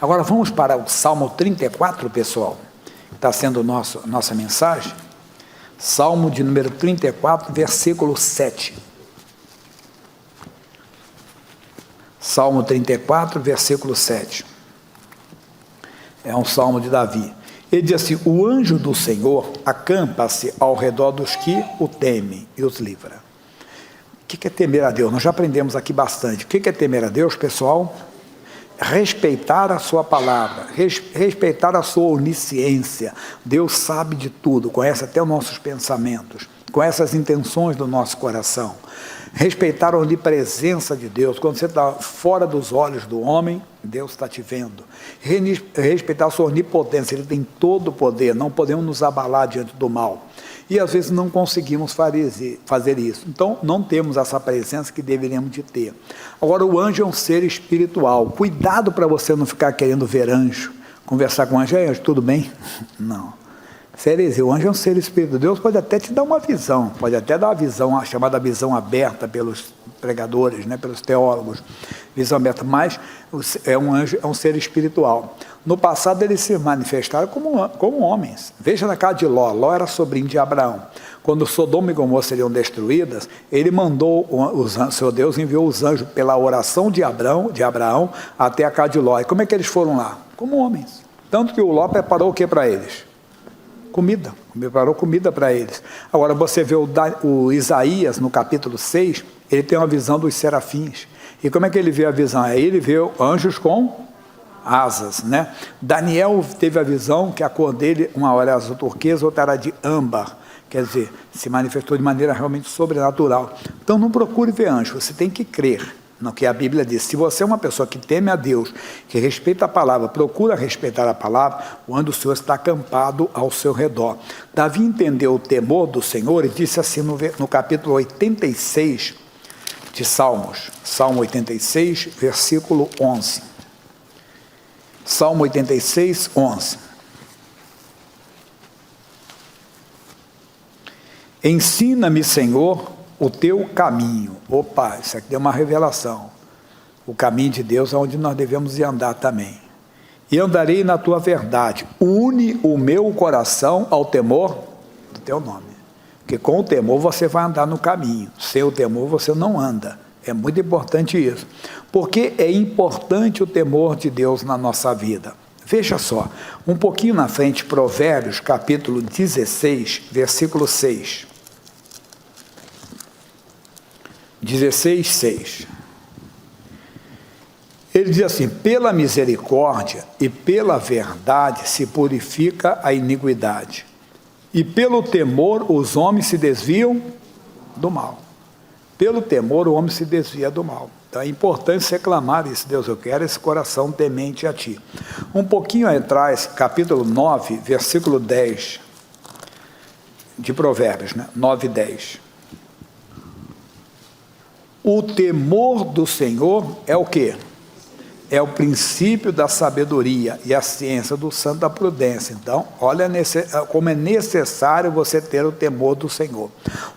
Agora vamos para o Salmo 34, pessoal, que está sendo nossa mensagem. Salmo de número 34, versículo 7. Salmo 34, versículo 7. É um salmo de Davi. Ele diz assim: o anjo do Senhor acampa-se ao redor dos que o temem e os livra. O que é temer a Deus? Nós já aprendemos aqui bastante. O que é temer a Deus, pessoal? Respeitar a sua palavra, respeitar a sua onisciência. Deus sabe de tudo, conhece até os nossos pensamentos, conhece as intenções do nosso coração. Respeitar a onipresença de Deus. Quando você está fora dos olhos do homem, Deus está te vendo. Respeitar a sua onipotência, Ele tem todo o poder, não podemos nos abalar diante do mal. E às vezes não conseguimos fazer isso. Então não temos essa presença que deveríamos de ter. Agora, o anjo é um ser espiritual. Cuidado para você não ficar querendo ver anjo. Conversar com o anjo: anjo, tudo bem? Não. Heresia. O anjo é um ser espírito. Deus pode até te dar uma visão, pode até dar uma visão, a chamada visão aberta pelos pregadores, pelos teólogos, visão aberta, mas um anjo é um ser espiritual. No passado eles se manifestaram como homens. Veja na casa de Ló. Ló era sobrinho de Abraão. Quando Sodoma e Gomorra seriam destruídas, ele mandou, seu Deus enviou os anjos pela oração de Abraão até a casa de Ló. E como é que eles foram lá? Como homens. Tanto que o Ló preparou o que para eles? Comida, preparou comida para eles. Agora você vê o Isaías no capítulo 6, ele tem uma visão dos serafins. E como é que ele vê a visão? Aí ele vê anjos com asas, Daniel teve a visão que a cor dele, uma hora era azul turquesa, outra era de âmbar. Quer dizer, se manifestou de maneira realmente sobrenatural. Então não procure ver anjo, você tem que crer no que a Bíblia diz. Se você é uma pessoa que teme a Deus, que respeita a palavra, procura respeitar a palavra, o anjo do Senhor está acampado ao seu redor. Davi entendeu o temor do Senhor e disse assim no capítulo 86 de Salmos, Salmo 86, versículo 11. Salmo 86, 11. Ensina-me, Senhor, o teu caminho. Opa, isso aqui é uma revelação. O caminho de Deus é onde nós devemos ir andar também. E andarei na tua verdade. Une o meu coração ao temor do teu nome. Porque com o temor você vai andar no caminho. Sem o temor você não anda. É muito importante isso. Porque é importante o temor de Deus na nossa vida. Veja só, um pouquinho na frente, Provérbios, capítulo 16, versículo 6. 16, 6. Ele diz assim: pela misericórdia e pela verdade se purifica a iniquidade, e pelo temor os homens se desviam do mal. Pelo temor o homem se desvia do mal. Então é importante você clamar isso: Deus, eu quero esse coração temente a Ti. Um pouquinho atrás, capítulo 9, versículo 10, de Provérbios, 9 e 10. O temor do Senhor é o quê? É o princípio da sabedoria e a ciência do santo da prudência. Então, olha como é necessário você ter o temor do Senhor.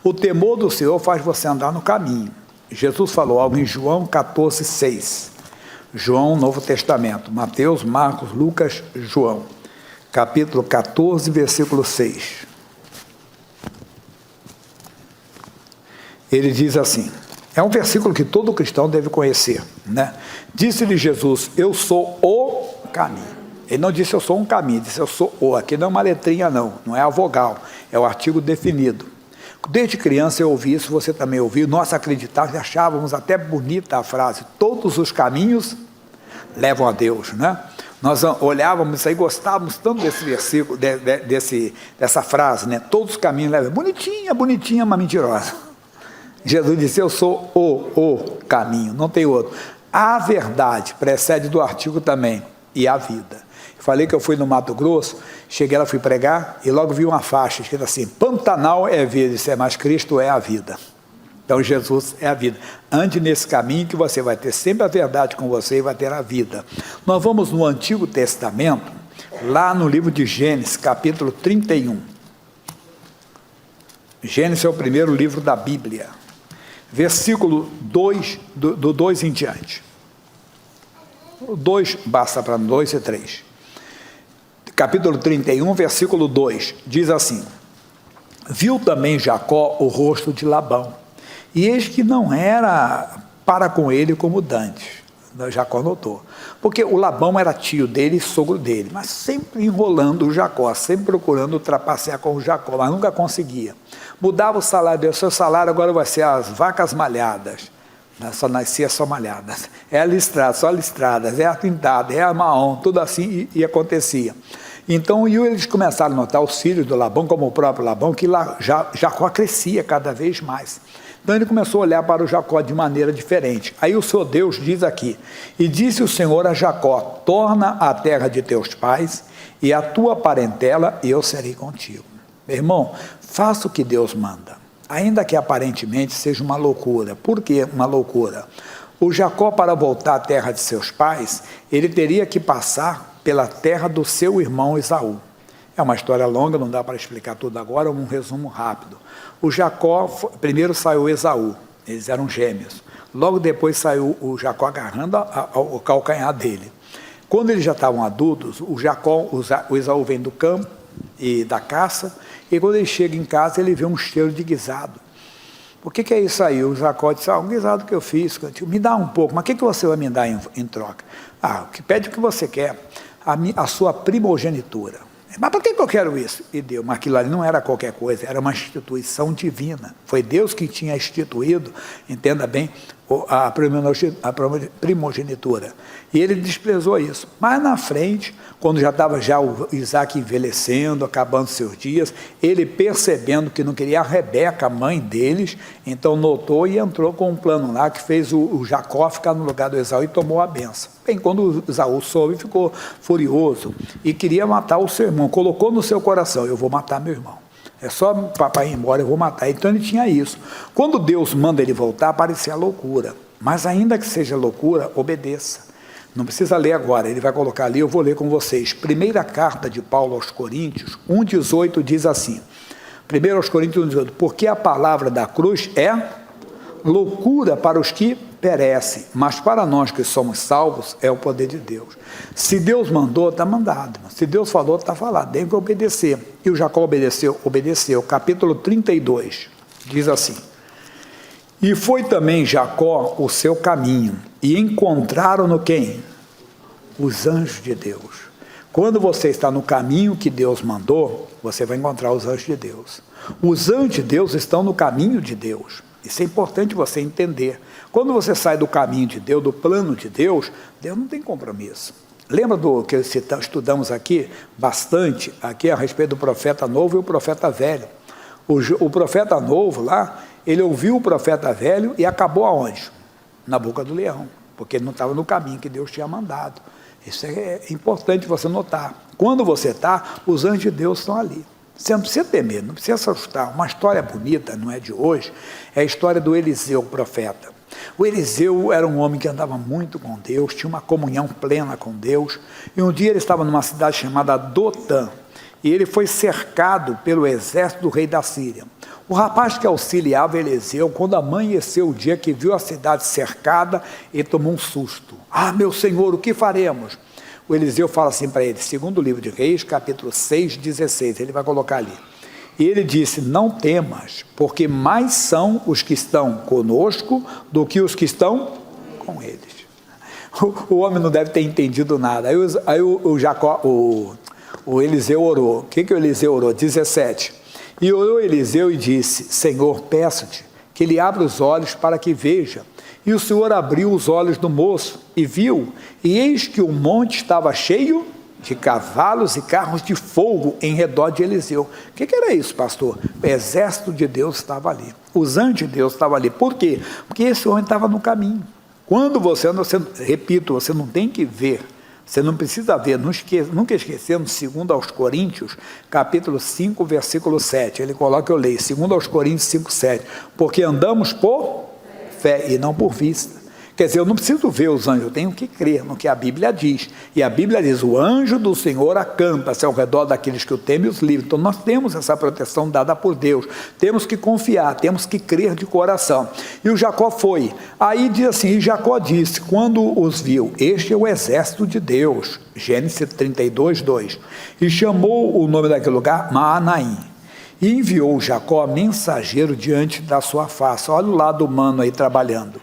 O temor do Senhor faz você andar no caminho. Jesus falou algo em João 14, 6. João, Novo Testamento. Mateus, Marcos, Lucas, João. Capítulo 14, versículo 6. Ele diz assim... É um versículo que todo cristão deve conhecer, Disse-lhe Jesus: eu sou o caminho. Ele não disse eu sou um caminho, ele disse eu sou o. Aqui não é uma letrinha não é a vogal, é o artigo definido. Desde criança eu ouvi isso, você também ouviu, nós acreditávamos e achávamos até bonita a frase: todos os caminhos levam a Deus, Nós olhávamos isso aí, gostávamos tanto desse versículo, dessa frase, todos os caminhos levam. Bonitinha, mas mentirosa. Jesus disse: eu sou o caminho, não tem outro. A verdade precede do artigo também, e a vida. Falei que eu fui no Mato Grosso, cheguei lá, fui pregar, e logo vi uma faixa escrita assim: Pantanal é vida, mas Cristo é a vida. Então Jesus é a vida. Ande nesse caminho que você vai ter sempre a verdade com você e vai ter a vida. Nós vamos no Antigo Testamento, lá no livro de Gênesis, capítulo 31. Gênesis é o primeiro livro da Bíblia. Versículo 2, do 2 em diante. 2, basta para 2 e 3. Capítulo 31, versículo 2, diz assim: viu também Jacó o rosto de Labão, e eis que não era para com ele como dantes. Jacó notou, porque o Labão era tio dele e sogro dele, mas sempre enrolando o Jacó, sempre procurando trapacear com o Jacó, mas nunca conseguia. Mudava o salário dele, seu salário agora vai ser as vacas malhadas, só nascia só malhadas, é a listrada, só listradas, é a pintada, é a marrom, tudo assim, e acontecia. Então eles começaram a notar os filhos do Labão, como o próprio Labão, que Jacó crescia cada vez mais. Então ele começou a olhar para o Jacó de maneira diferente. Aí o Senhor Deus diz aqui: e disse o Senhor a Jacó: torna a terra de teus pais e a tua parentela, e eu serei contigo. Meu irmão, faça o que Deus manda, ainda que aparentemente seja uma loucura. Por que uma loucura? O Jacó, para voltar à terra de seus pais, ele teria que passar pela terra do seu irmão Esaú. É uma história longa, não dá para explicar tudo agora, um resumo rápido. O Jacó, primeiro saiu Esaú, eles eram gêmeos. Logo depois saiu o Jacó agarrando o calcanhar dele. Quando eles já estavam adultos, o Esaú vem do campo e da caça, e quando ele chega em casa, ele vê um cheiro de guisado. O que é isso aí? O Jacó disse: um guisado que eu fiz, me dá um pouco, mas o que você vai me dar em troca? Pede o que você quer, a sua primogenitura. Mas por que eu quero isso? E deu, mas aquilo ali não era qualquer coisa, era uma instituição divina. Foi Deus que tinha instituído, entenda bem, a primogenitura. E ele desprezou isso. Mas na frente, quando já estava o Isaac envelhecendo, acabando seus dias, ele percebendo que não queria a Rebeca, a mãe deles, então notou e entrou com um plano lá que fez o Jacó ficar no lugar do Esaú e tomou a benção. Bem, quando o Esaú soube, ficou furioso e queria matar o seu irmão. Colocou no seu coração: eu vou matar meu irmão. É só papai ir embora, eu vou matar. Então ele tinha isso. Quando Deus manda ele voltar, parecia loucura. Mas ainda que seja loucura, obedeça. Não precisa ler agora, ele vai colocar ali, eu vou ler com vocês. Primeira carta de Paulo aos Coríntios, 1,18 diz assim. 1 aos Coríntios 1,18. Porque a palavra da cruz é loucura para os que perecem, mas para nós que somos salvos é o poder de Deus. Se Deus mandou, está mandado. Se Deus falou, está falado. Tem que obedecer. E o Jacó obedeceu? Obedeceu. Capítulo 32 diz assim: e foi também Jacó o seu caminho, e encontraram-no quem? Os anjos de Deus. Quando você está no caminho que Deus mandou, você vai encontrar os anjos de Deus. Os anjos de Deus estão no caminho de Deus. Isso é importante você entender. Quando você sai do caminho de Deus, do plano de Deus, Deus não tem compromisso. Lembra do que estudamos aqui bastante, aqui a respeito do profeta novo e o profeta velho. O profeta novo lá, ele ouviu o profeta velho e acabou aonde? Na boca do leão, porque ele não estava no caminho que Deus tinha mandado. Isso é importante você notar. Quando você está, os anjos de Deus estão ali. Você não precisa temer, não precisa assustar. Uma história bonita, não é de hoje, é a história do Eliseu, o profeta. O Eliseu era um homem que andava muito com Deus, tinha uma comunhão plena com Deus, e um dia ele estava numa cidade chamada Dotã, e ele foi cercado pelo exército do rei da Síria. O rapaz que auxiliava Eliseu, quando amanheceu o dia que viu a cidade cercada, ele tomou um susto. Meu Senhor, o que faremos? O Eliseu fala assim para ele, segundo o livro de Reis, capítulo 6, 16, ele vai colocar ali. E ele disse: não temas, porque mais são os que estão conosco do que os que estão com eles. O homem não deve ter entendido nada. Aí o Eliseu orou. O que o Eliseu orou? 17. E orou Eliseu e disse: Senhor, peço-te que ele abra os olhos para que veja. E o Senhor abriu os olhos do moço e viu, e eis que o monte estava cheio de cavalos e carros de fogo em redor de Eliseu. O que era isso, pastor? O exército de Deus estava ali. Os anjos de Deus estavam ali. Por quê? Porque esse homem estava no caminho. Quando você repito, você não tem que ver, você não precisa ver, nunca esquecendo, 2 aos Coríntios, capítulo 5, versículo 7. Ele coloca, eu leio, 2 aos Coríntios 5, 7. Porque andamos por fé e não por vista. Quer dizer, eu não preciso ver os anjos, eu tenho que crer no que a Bíblia diz. E a Bíblia diz, o anjo do Senhor acampa-se ao redor daqueles que o temem e os livra. Então nós temos essa proteção dada por Deus. Temos que confiar, temos que crer de coração. E o Jacó foi. Aí diz assim, e Jacó disse, quando os viu, este é o exército de Deus. Gênesis 32, 2. E chamou o nome daquele lugar Maanaim. E enviou Jacó mensageiro diante da sua face. Olha o lado humano aí trabalhando.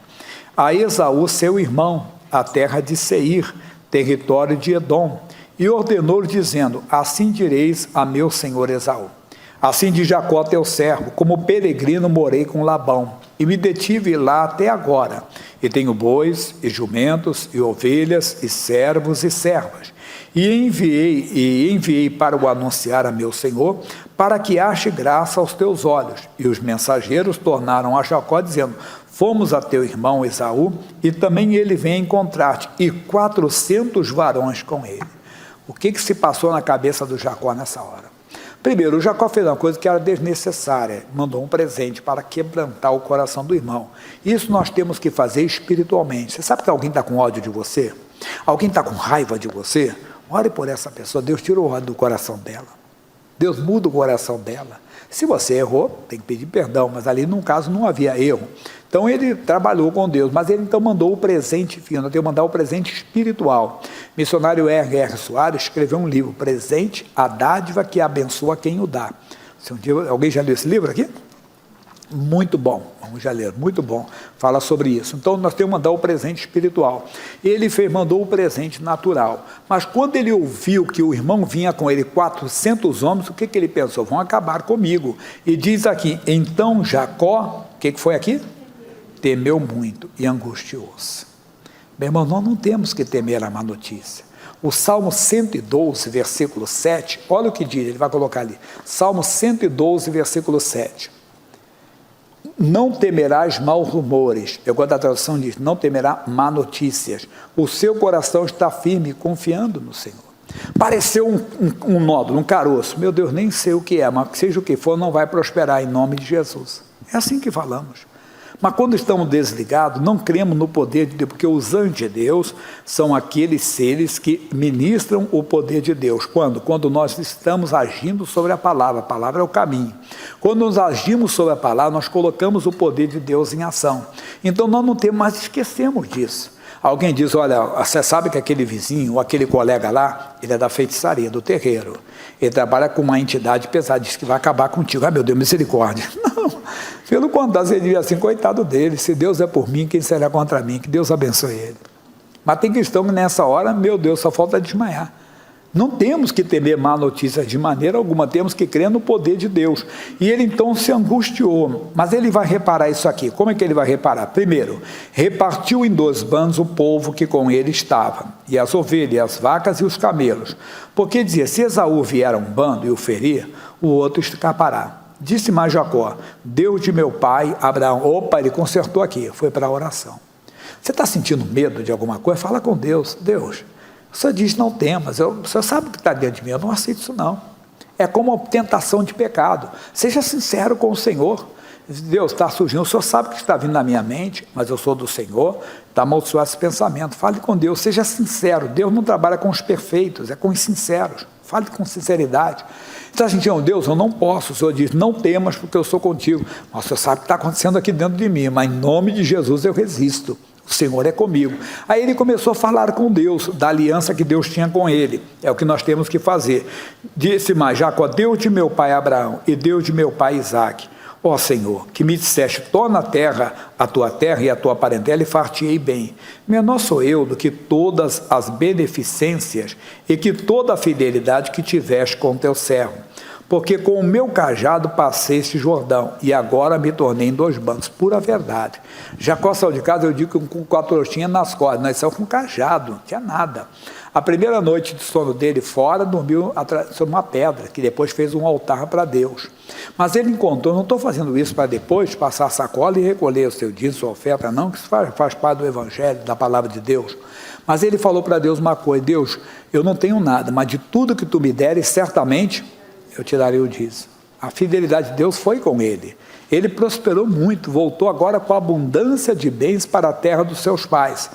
A Esaú, seu irmão, a terra de Seir, território de Edom, e ordenou-lhe, dizendo, assim direis a meu senhor Esaú. Assim diz Jacó, teu servo, como peregrino morei com Labão, e me detive lá até agora, e tenho bois, e jumentos, e ovelhas, e servos e servas. E enviei para o anunciar a meu senhor, para que ache graça aos teus olhos. E os mensageiros tornaram a Jacó, dizendo, fomos a teu irmão Esaú, e também ele vem encontrar-te, e 400 varões com ele. O que se passou na cabeça do Jacó nessa hora? Primeiro, o Jacó fez uma coisa que era desnecessária, mandou um presente para quebrantar o coração do irmão. Isso nós temos que fazer espiritualmente. Você sabe que alguém está com ódio de você? Alguém está com raiva de você? Ore por essa pessoa, Deus tira o ódio do coração dela. Deus muda o coração dela. Se você errou, tem que pedir perdão, mas ali, no caso, não havia erro. Então, ele trabalhou com Deus, mas ele então mandou o presente fino, tem que mandar o presente espiritual. Missionário R.R. Soares escreveu um livro, Presente, a dádiva que abençoa quem o dá. Se um dia, alguém já leu esse livro aqui? Muito bom, vamos já ler, muito bom, fala sobre isso. Então nós temos que mandar o presente espiritual. Ele mandou o presente natural, mas quando ele ouviu que o irmão vinha com ele 400 homens, o que ele pensou? Vão acabar comigo. E diz aqui, então Jacó, o que foi aqui? Temeu muito e angustiou-se. Meu irmão, nós não temos que temer a má notícia. O Salmo 112, versículo 7, olha o que diz, ele vai colocar ali, Salmo 112, versículo 7. Não temerás maus rumores. Eu gosto da tradução diz, não temerá má notícias. O seu coração está firme, confiando no Senhor. Pareceu um nódulo, um caroço. Meu Deus, nem sei o que é, mas seja o que for, não vai prosperar em nome de Jesus. É assim que falamos. Mas quando estamos desligados, não cremos no poder de Deus, porque os anjos de Deus são aqueles seres que ministram o poder de Deus. Quando? Quando nós estamos agindo sobre a palavra é o caminho. Quando nós agimos sobre a palavra, nós colocamos o poder de Deus em ação. Então nós não temos, mas esquecemos disso. Alguém diz, olha, você sabe que aquele vizinho, ou aquele colega lá, ele é da feitiçaria, do terreiro. Ele trabalha com uma entidade pesada, diz que vai acabar contigo. Ai, meu Deus, misericórdia. Não, pelo contrário, ele diz assim, coitado dele, se Deus é por mim, quem será contra mim? Que Deus abençoe ele. Mas tem cristão que nessa hora, meu Deus, só falta desmaiar. Não temos que temer má notícia de maneira alguma, temos que crer no poder de Deus. E ele então se angustiou, mas ele vai reparar isso aqui. Como é que ele vai reparar? Primeiro, repartiu em 2 bandos o povo que com ele estava, e as ovelhas, e as vacas e os camelos. Porque dizia, se Esaú vier a um bando e o ferir, o outro escapará. Disse mais Jacó, Deus de meu pai Abraão. Opa, ele consertou aqui, foi para a oração. Você está sentindo medo de alguma coisa? Fala com Deus. Deus, o senhor diz não temas, o senhor sabe o que está dentro de mim, eu não aceito isso não. É como uma tentação de pecado. Seja sincero com o Senhor. Deus, está surgindo, o senhor sabe o que está vindo na minha mente, mas eu sou do Senhor, está amaldiçoado esse pensamento. Fale com Deus, seja sincero. Deus não trabalha com os perfeitos, é com os sinceros. Fale com sinceridade. Você está sentindo, Deus, eu não posso. O Senhor diz, não temas porque eu sou contigo. Mas o senhor sabe o que está acontecendo aqui dentro de mim, mas em nome de Jesus eu resisto. O Senhor é comigo. Aí ele começou a falar com Deus, da aliança que Deus tinha com ele. É o que nós temos que fazer. Disse mais, Jacó, Deus de meu pai Abraão e Deus de meu pai Isaque. Ó Senhor, que me disseste, torna a terra e a tua parentela e far-te-ei bem. Menor sou eu do que todas as beneficências e que toda a fidelidade que tiveste com teu servo. Porque com o meu cajado passei este Jordão, e agora me tornei em 2 bandos. Pura verdade. Jacó saiu de casa, eu digo, com 4 trouxinhas nas cordas. Nós saímos com cajado, não tinha nada. A primeira noite de sono dele fora, dormiu sobre uma pedra, que depois fez um altar para Deus. Mas ele encontrou, não estou fazendo isso para depois passar a sacola e recolher o seu dízimo, sua oferta, não, que isso faz parte do Evangelho, da palavra de Deus. Mas ele falou para Deus uma coisa, Deus, eu não tenho nada, mas de tudo que tu me deres, certamente eu te darei o dízimo. A fidelidade de Deus foi com ele. Ele prosperou muito, voltou agora com abundância de bens para a terra dos seus pais.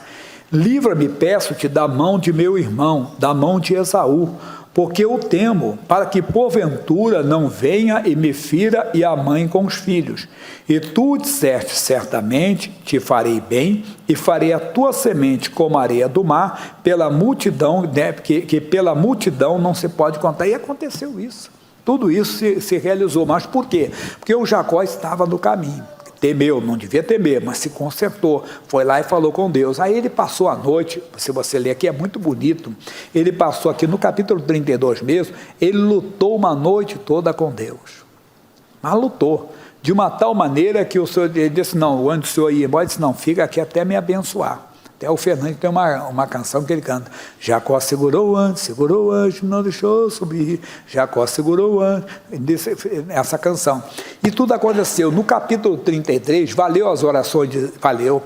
Livra-me, peço-te, da mão de meu irmão, da mão de Esaú, porque eu temo, para que porventura não venha e me fira e a mãe com os filhos. E tu disseste, certamente te farei bem, e farei a tua semente como a areia do mar, pela multidão, né, que pela multidão não se pode contar. E aconteceu isso. Tudo isso se realizou. Mas por quê? Porque o Jacó estava no caminho. Temeu, não devia temer, mas se consertou, foi lá e falou com Deus. Aí ele passou a noite, se você ler aqui é muito bonito, ele passou aqui no capítulo 32 mesmo, ele lutou uma noite toda com Deus, mas lutou, de uma tal maneira que o Senhor, ele disse, não, o anjo do Senhor ia embora, ele disse, não, fica aqui até me abençoar. Até o Fernando tem uma canção que ele canta, Jacó segurou o anjo, não deixou subir, Jacó segurou o anjo, essa canção. E tudo aconteceu, no capítulo 33, valeu as orações, valeu,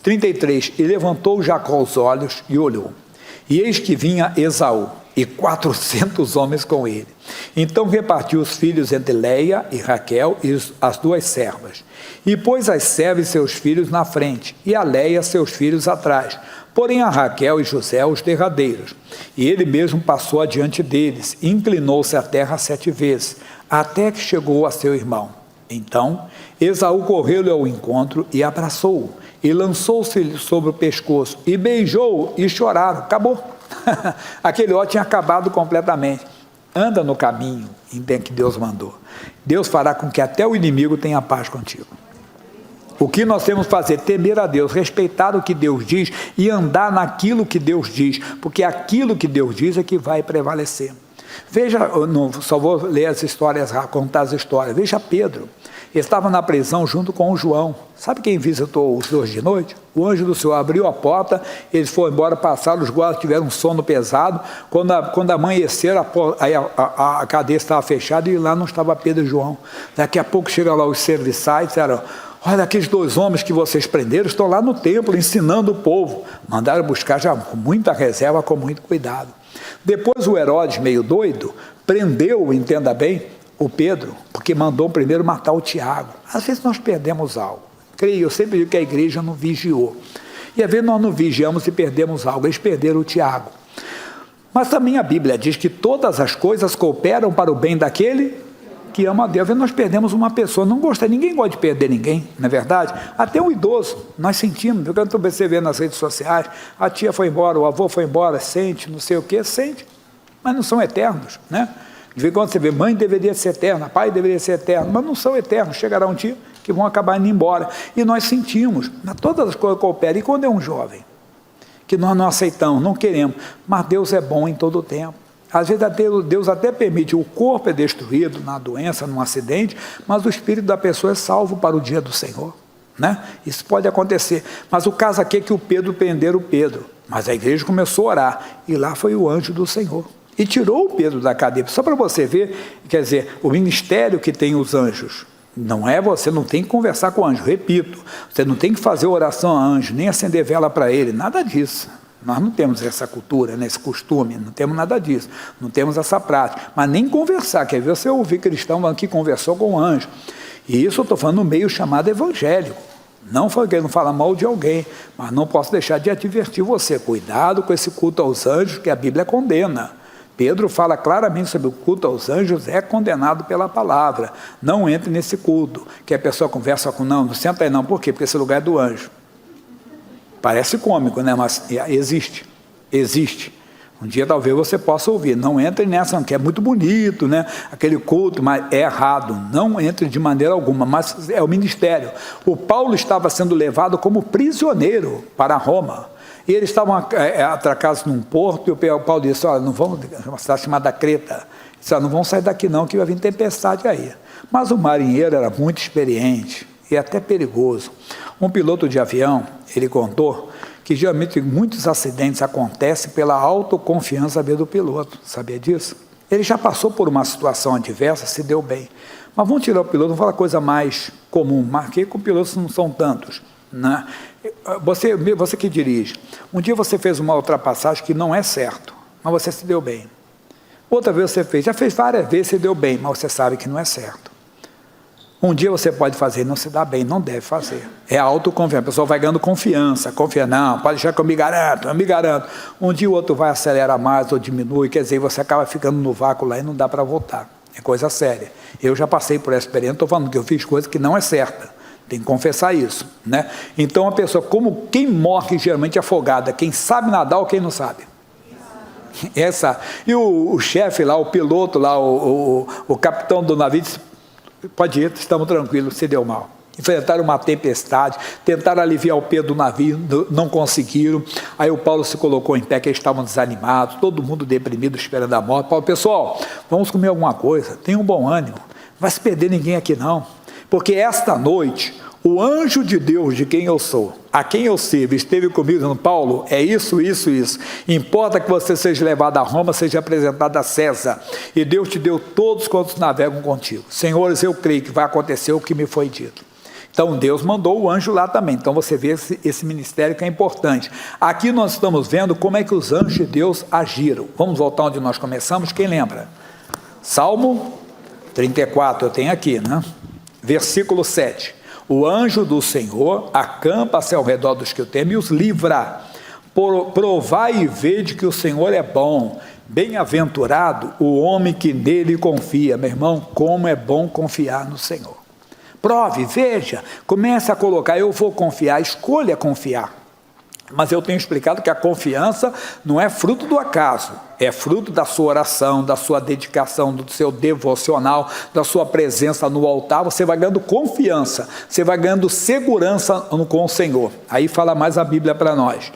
33, e levantou Jacó os olhos e olhou, e eis que vinha Esaú, e 400 homens com ele. Então repartiu os filhos entre Leia e Raquel e as duas servas. E pôs as servas e seus filhos na frente, e a Leia seus filhos atrás. Porém a Raquel e José os derradeiros. E ele mesmo passou adiante deles, e inclinou-se à terra 7 vezes, até que chegou a seu irmão. Então Esaú correu-lhe ao encontro e abraçou-o, e lançou-se sobre o pescoço, e beijou-o, e choraram. Acabou. Aquele ó tinha acabado completamente. Anda no caminho em que Deus mandou. Deus fará com que até o inimigo tenha paz contigo. O que nós temos que fazer? Temer a Deus, respeitar o que Deus diz e andar naquilo que Deus diz, porque aquilo que Deus diz é que vai prevalecer. Veja, só vou ler as histórias, contar as histórias. Veja Pedro, ele estava na prisão junto com o João. Sabe quem visitou os dois de noite? O anjo do Senhor abriu a porta, eles foram embora, passaram, os guardas tiveram um sono pesado. Quando amanheceram, a cadeia estava fechada e lá não estava Pedro e João. Daqui a pouco chegam lá os serviçais e disseram, olha, aqueles 2 homens que vocês prenderam estão lá no templo ensinando o povo. Mandaram buscar já com muita reserva, com muito cuidado. Depois o Herodes, meio doido, prendeu, entenda bem, o Pedro, porque mandou primeiro matar o Tiago. Às vezes nós perdemos algo. Creio, eu sempre digo que a igreja não vigiou. E às vezes nós não vigiamos e perdemos algo. Eles perderam o Tiago. Mas também a Bíblia diz que todas as coisas cooperam para o bem daquele que ama a Deus. Às vezes nós perdemos uma pessoa, não gosta, ninguém gosta de perder ninguém, não é verdade? Até o idoso, nós sentimos, quando você vê nas redes sociais, a tia foi embora, o avô foi embora, sente, não sei o que, sente, mas não são eternos, né? De vez em quando você vê, mãe deveria ser eterna, pai deveria ser eterno, mas não são eternos, chegará um dia que vão acabar indo embora, e nós sentimos, todas as coisas cooperam, e quando é um jovem, que nós não aceitamos, não queremos, mas Deus é bom em todo o tempo. Às vezes Deus até permite, o corpo é destruído na doença, num acidente, mas o espírito da pessoa é salvo para o dia do Senhor, né? Isso pode acontecer, mas o caso aqui é que o Pedro prenderam o Pedro, mas a igreja começou a orar, e lá foi o anjo do Senhor, e tirou o Pedro da cadeia, só para você ver, quer dizer, o ministério que tem os anjos, não é, você não tem que conversar com o anjo, repito, você não tem que fazer oração a anjo, nem acender vela para ele, nada disso. Nós não temos essa cultura, esse costume, não temos nada disso, não temos essa prática, mas nem conversar, quer ver, você ouvir cristão que conversou com um anjo, e isso eu estou falando no meio chamado evangélico, não foi que ele não fala mal de alguém, mas não posso deixar de advertir você, cuidado com esse culto aos anjos que a Bíblia condena. Pedro fala claramente sobre o culto aos anjos, é condenado pela palavra, não entre nesse culto, que a pessoa conversa com, não senta aí não, por quê? Porque esse lugar é do anjo. Parece cômico, né? Mas existe. Um dia talvez você possa ouvir, não entre nessa, que é muito bonito, né? Aquele culto, mas é errado, não entre de maneira alguma, mas é o ministério. O Paulo estava sendo levado como prisioneiro para Roma, e eles estavam atracados num porto, e o Paulo disse, olha, não vamos, uma cidade chamada Creta, disse, não vão sair daqui não, que vai vir tempestade aí. Mas o marinheiro era muito experiente, e até perigoso. Um piloto de avião, ele contou que geralmente muitos acidentes acontecem pela autoconfiança do piloto, sabia disso? Ele já passou por uma situação adversa, se deu bem. Mas vamos tirar o piloto, vamos falar coisa mais comum, marquei com pilotos não são tantos, né? Você que dirige, um dia você fez uma ultrapassagem que não é certo, mas você se deu bem. Outra vez você fez, já fez várias vezes, se deu bem, mas você sabe que não é certo. Um dia você pode fazer, não se dá bem, não deve fazer. É autoconfiança. A pessoa vai ganhando confiança, confia, não, pode deixar que eu me garanto. Um dia o outro vai acelerar mais ou diminui, quer dizer, você acaba ficando no vácuo lá e não dá para voltar. É coisa séria. Eu já passei por essa experiência, estou falando que eu fiz coisa que não é certa. Tem que confessar isso, né? Então a pessoa, como quem morre geralmente afogada, quem sabe nadar ou quem não sabe? E o chefe lá, o piloto lá, o capitão do navio disse, pode ir, estamos tranquilos, se deu mal. Enfrentaram uma tempestade, tentaram aliviar o peso do navio, não conseguiram. Aí o Paulo se colocou em pé, que eles estavam desanimados, todo mundo deprimido, esperando a morte. Paulo, pessoal, vamos comer alguma coisa, tenham um bom ânimo, não vai se perder ninguém aqui não, porque esta noite, o anjo de Deus, de quem eu sou, a quem eu sirvo, esteve comigo dizendo, Paulo, é isso. Importa que você seja levado a Roma, seja apresentado a César. E Deus te deu todos quantos navegam contigo. Senhores, eu creio que vai acontecer o que me foi dito. Então Deus mandou o anjo lá também. Então você vê esse ministério que é importante. Aqui nós estamos vendo como é que os anjos de Deus agiram. Vamos voltar onde nós começamos, quem lembra? Salmo 34, eu tenho aqui, né? Versículo 7. O anjo do Senhor acampa-se ao redor dos que o temem e os livra. Provai e vede que o Senhor é bom. Bem-aventurado o homem que nele confia. Meu irmão, como é bom confiar no Senhor. Prove, veja, comece a colocar, eu vou confiar, escolha confiar. Mas eu tenho explicado que a confiança não é fruto do acaso, é fruto da sua oração, da sua dedicação, do seu devocional, da sua presença no altar. Você vai ganhando confiança, você vai ganhando segurança com o Senhor. Aí fala mais a Bíblia para nós.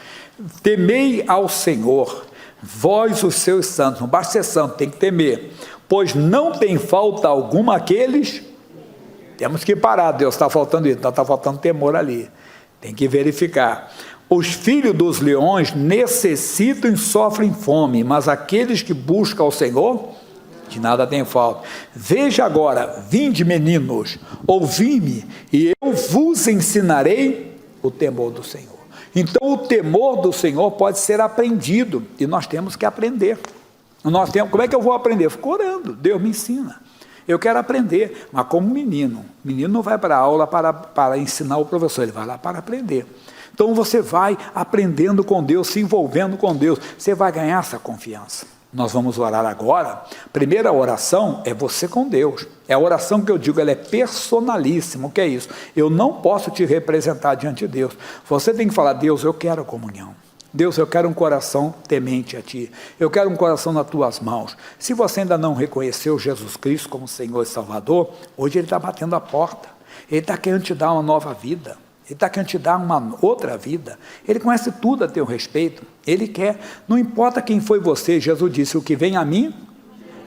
Temei ao Senhor, vós os seus santos, não basta ser santo, tem que temer, pois não tem falta alguma aqueles. Temos que parar, Deus está faltando isso, está faltando temor ali, tem que verificar. Os filhos dos leões necessitam e sofrem fome, mas aqueles que buscam ao Senhor, de nada tem falta. Veja agora, vinde meninos, ouvi-me, e eu vos ensinarei o temor do Senhor. Então o temor do Senhor pode ser aprendido, e nós temos que aprender. Como é que eu vou aprender? Fico orando, Deus me ensina. Eu quero aprender, mas como menino. O menino não vai para a aula para ensinar o professor, ele vai lá para aprender. Então você vai aprendendo com Deus, se envolvendo com Deus, você vai ganhar essa confiança. Nós vamos orar agora. Primeira oração é você com Deus. É a oração que eu digo, ela é personalíssima. O que é isso? Eu não posso te representar diante de Deus. Você tem que falar, Deus, eu quero comunhão. Deus, eu quero um coração temente a Ti. Eu quero um coração nas Tuas mãos. Se você ainda não reconheceu Jesus Cristo como Senhor e Salvador, hoje Ele está batendo a porta. Ele está querendo te dar uma nova vida. Ele está querendo te dar uma outra vida. Ele conhece tudo a teu respeito. Ele quer. Não importa quem foi você, Jesus disse, o que vem a mim,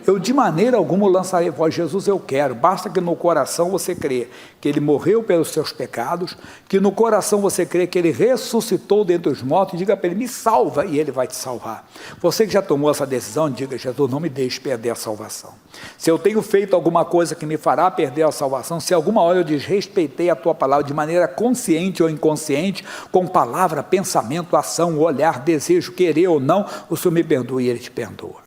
eu de maneira alguma lançarei voz. Jesus, eu quero. Basta que no coração você crê que Ele morreu pelos seus pecados, que no coração você crê que Ele ressuscitou dentre os mortos, e diga para Ele, me salva, e Ele vai te salvar. Você que já tomou essa decisão, diga, Jesus, não me deixe perder a salvação. Se eu tenho feito alguma coisa que me fará perder a salvação, se alguma hora eu desrespeitei a Tua palavra de maneira consciente ou inconsciente, com palavra, pensamento, ação, olhar, desejo, querer ou não, o Senhor me perdoa e Ele te perdoa.